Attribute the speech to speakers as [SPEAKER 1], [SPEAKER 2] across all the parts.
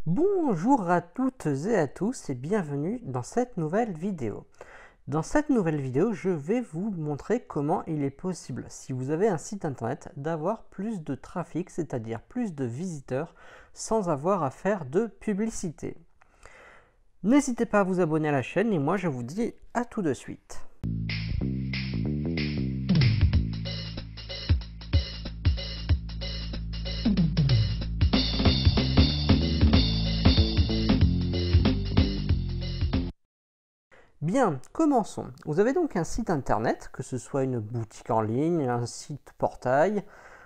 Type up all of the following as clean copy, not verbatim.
[SPEAKER 1] Bonjour à toutes et à tous et bienvenue dans cette nouvelle vidéo. Dans cette nouvelle vidéo, je vais vous montrer comment il est possible, si vous avez un site internet, d'avoir plus de trafic, c'est-à-dire plus de visiteurs, sans avoir à faire de publicité. N'hésitez pas à vous abonner à la chaîne et moi je vous dis à tout de suite. Bien, commençons. Vous avez donc un site internet, que ce soit une boutique en ligne, un site portail,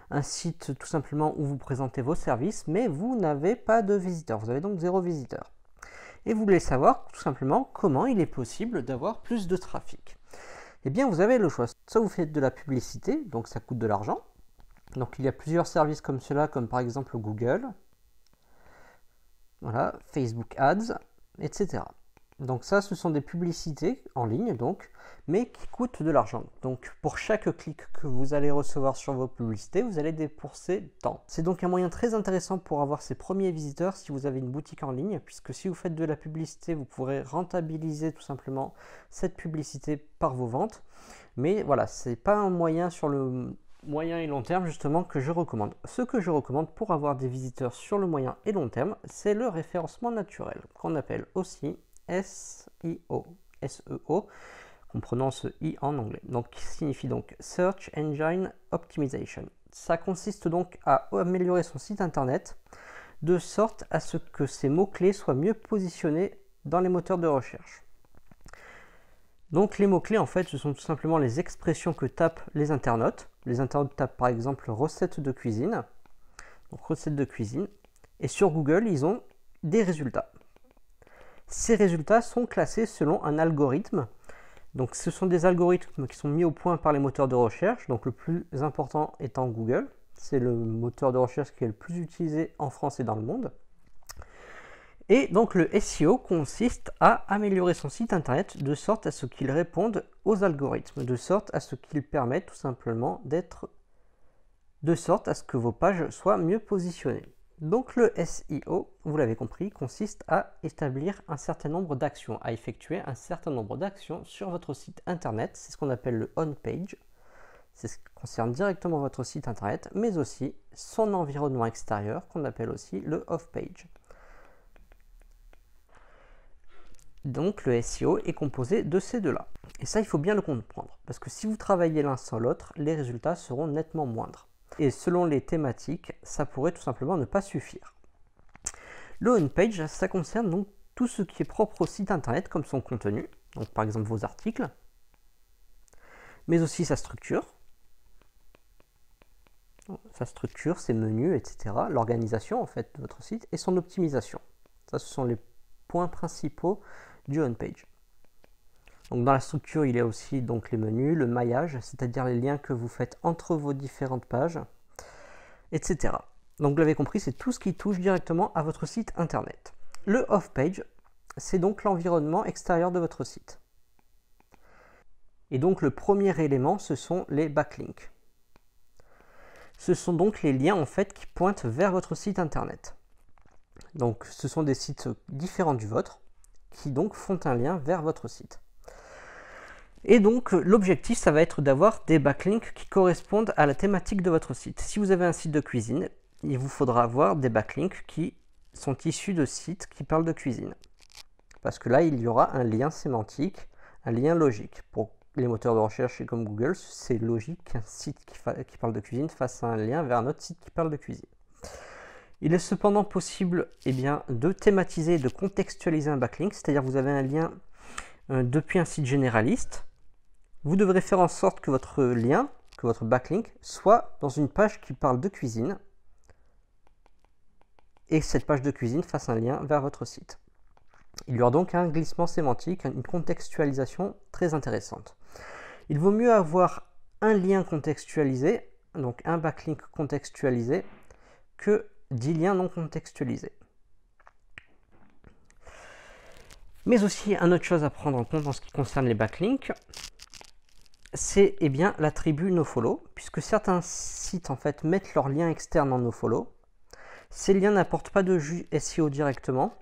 [SPEAKER 1] un site tout simplement où vous présentez vos services, mais vous n'avez pas de visiteurs, vous avez donc 0 visiteur. Et vous voulez savoir tout simplement comment il est possible d'avoir plus de trafic. Eh bien, vous avez le choix. Soit vous faites de la publicité, donc ça coûte de l'argent. Donc il y a plusieurs services comme cela, comme par exemple Google, voilà, Facebook Ads, etc. Donc ça, ce sont des publicités en ligne, donc, mais qui coûtent de l'argent. Donc pour chaque clic que vous allez recevoir sur vos publicités, vous allez débourser tant. C'est donc un moyen très intéressant pour avoir ses premiers visiteurs si vous avez une boutique en ligne, puisque si vous faites de la publicité, vous pourrez rentabiliser tout simplement cette publicité par vos ventes. Mais voilà, c'est pas un moyen sur le moyen et long terme justement que je recommande. Ce que je recommande pour avoir des visiteurs sur le moyen et long terme, c'est le référencement naturel, qu'on appelle aussi SEO, SEO, qu'on prononce I en anglais, donc qui signifie donc Search Engine Optimization. Ça consiste donc à améliorer son site internet de sorte à ce que ses mots-clés soient mieux positionnés dans les moteurs de recherche. Donc les mots-clés en fait ce sont tout simplement les expressions que tapent les internautes. Les internautes tapent par exemple recette de cuisine, donc recette de cuisine, et sur Google ils ont des résultats. Ces résultats sont classés selon un algorithme. Donc ce sont des algorithmes qui sont mis au point par les moteurs de recherche. Donc le plus important étant Google. C'est le moteur de recherche qui est le plus utilisé en France et dans le monde. Et donc le SEO consiste à améliorer son site internet de sorte à ce qu'il réponde aux algorithmes, de sorte à ce qu'il permette tout simplement de sorte à ce que vos pages soient mieux positionnées. Donc le SEO, vous l'avez compris, consiste à établir un certain nombre d'actions, à effectuer un certain nombre d'actions sur votre site internet. C'est ce qu'on appelle le on-page. C'est ce qui concerne directement votre site internet, mais aussi son environnement extérieur, qu'on appelle aussi le off-page. Donc le SEO est composé de ces deux-là. Et ça, il faut bien le comprendre, parce que si vous travaillez l'un sans l'autre, les résultats seront nettement moindres. Et selon les thématiques, ça pourrait tout simplement ne pas suffire. Le on-page, ça concerne donc tout ce qui est propre au site internet, comme son contenu, donc par exemple vos articles, mais aussi sa structure, ses menus, etc., l'organisation en fait de votre site et son optimisation. Ça, ce sont les points principaux du on-page. Donc dans la structure, il y a aussi donc les menus, le maillage, c'est-à-dire les liens que vous faites entre vos différentes pages, etc. Donc vous l'avez compris, c'est tout ce qui touche directement à votre site internet. Le off-page, c'est donc l'environnement extérieur de votre site. Et donc le premier élément, ce sont les backlinks. Ce sont donc les liens en fait qui pointent vers votre site internet. Donc ce sont des sites différents du vôtre qui donc font un lien vers votre site. Et donc l'objectif, ça va être d'avoir des backlinks qui correspondent à la thématique de votre site. Si vous avez un site de cuisine, il vous faudra avoir des backlinks qui sont issus de sites qui parlent de cuisine. Parce que là, il y aura un lien sémantique, un lien logique. Pour les moteurs de recherche comme Google, c'est logique qu'un site qui parle de cuisine fasse un lien vers un autre site qui parle de cuisine. Il est cependant possible de thématiser et de contextualiser un backlink, c'est-à-dire vous avez un lien depuis un site généraliste. Vous devrez faire en sorte que votre lien, que votre backlink, soit dans une page qui parle de cuisine et que cette page de cuisine fasse un lien vers votre site. Il y aura donc un glissement sémantique, une contextualisation très intéressante. Il vaut mieux avoir un lien contextualisé, donc un backlink contextualisé, que 10 liens non contextualisés. Mais aussi, une autre chose à prendre en compte en ce qui concerne les backlinks, c'est l'attribut nofollow, puisque certains sites en fait mettent leur lien externe en nofollow. Ces liens n'apportent pas de jus SEO directement.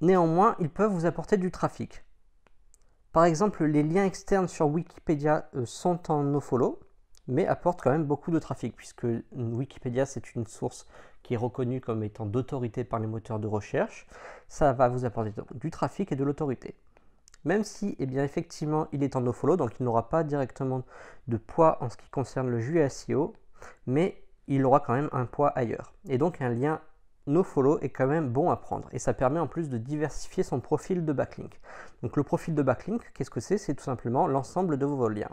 [SPEAKER 1] Néanmoins, ils peuvent vous apporter du trafic. Par exemple, les liens externes sur Wikipédia sont en nofollow, mais apportent quand même beaucoup de trafic, puisque Wikipédia, c'est une source qui est reconnue comme étant d'autorité par les moteurs de recherche. Ça va vous apporter du trafic et de l'autorité. Même si, eh bien, effectivement, il est en nofollow, donc il n'aura pas directement de poids en ce qui concerne le jus SEO, mais il aura quand même un poids ailleurs. Et donc, un lien nofollow est quand même bon à prendre. Et ça permet en plus de diversifier son profil de backlink. Donc, le profil de backlink, qu'est-ce que c'est? C'est tout simplement l'ensemble de vos liens.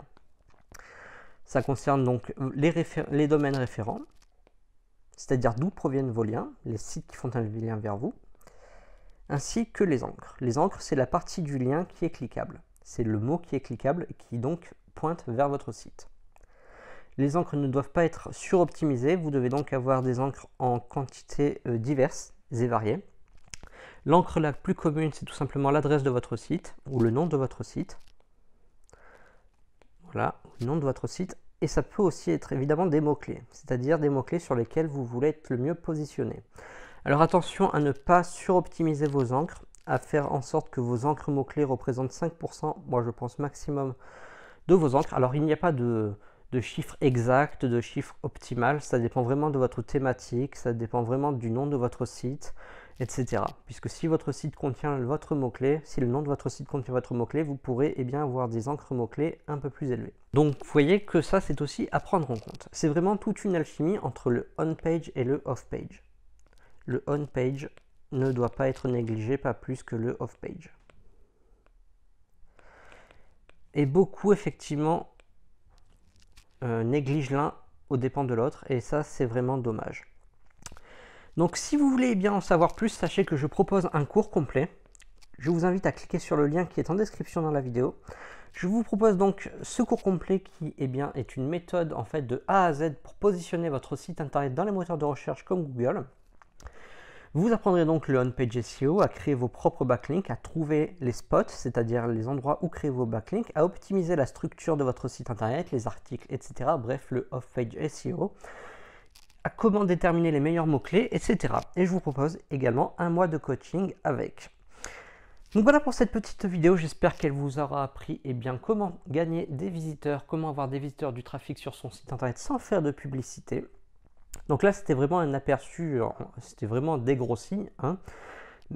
[SPEAKER 1] Ça concerne donc les domaines référents, c'est-à-dire d'où proviennent vos liens, les sites qui font un lien vers vous, ainsi que les encres. Les encres, c'est la partie du lien qui est cliquable. C'est le mot qui est cliquable et qui donc pointe vers votre site. Les encres ne doivent pas être suroptimisées, vous devez donc avoir des encres en quantité diverses et variées. L'encre la plus commune, c'est tout simplement l'adresse de votre site ou le nom de votre site. Voilà, le nom de votre site. Et ça peut aussi être évidemment des mots-clés, c'est-à-dire des mots-clés sur lesquels vous voulez être le mieux positionné. Alors attention à ne pas suroptimiser vos encres, à faire en sorte que vos encres mots-clés représentent 5%, moi je pense maximum, de vos encres. Alors il n'y a pas de chiffre exact, de chiffre optimal, ça dépend vraiment de votre thématique, ça dépend vraiment du nom de votre site, etc. Puisque si votre site contient votre mot-clé, si le nom de votre site contient votre mot-clé, vous pourrez bien avoir des encres mots-clés un peu plus élevées. Donc vous voyez que ça c'est aussi à prendre en compte. C'est vraiment toute une alchimie entre le on-page et le off-page. Le on-page ne doit pas être négligé, pas plus que le off-page. Et beaucoup, effectivement, négligent l'un aux dépens de l'autre, et ça, c'est vraiment dommage. Donc, si vous voulez bien en savoir plus, sachez que je propose un cours complet. Je vous invite à cliquer sur le lien qui est en description dans la vidéo. Je vous propose donc ce cours complet qui est une méthode en fait de A à Z pour positionner votre site internet dans les moteurs de recherche comme Google. Vous apprendrez donc le on-page SEO, à créer vos propres backlinks, à trouver les spots, c'est-à-dire les endroits où créer vos backlinks, à optimiser la structure de votre site internet, les articles, etc. Bref, le off-page SEO, à comment déterminer les meilleurs mots-clés, etc. Et je vous propose également un mois de coaching avec. Donc voilà pour cette petite vidéo, j'espère qu'elle vous aura appris comment gagner des visiteurs, comment avoir des visiteurs, du trafic sur son site internet sans faire de publicité. Donc là, c'était vraiment un aperçu, c'était vraiment dégrossi.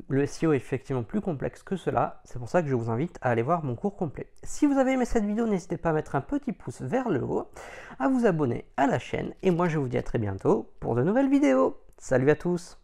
[SPEAKER 1] Le SEO est effectivement plus complexe que cela. C'est pour ça que je vous invite à aller voir mon cours complet. Si vous avez aimé cette vidéo, n'hésitez pas à mettre un petit pouce vers le haut, à vous abonner à la chaîne. Et moi, je vous dis à très bientôt pour de nouvelles vidéos. Salut à tous!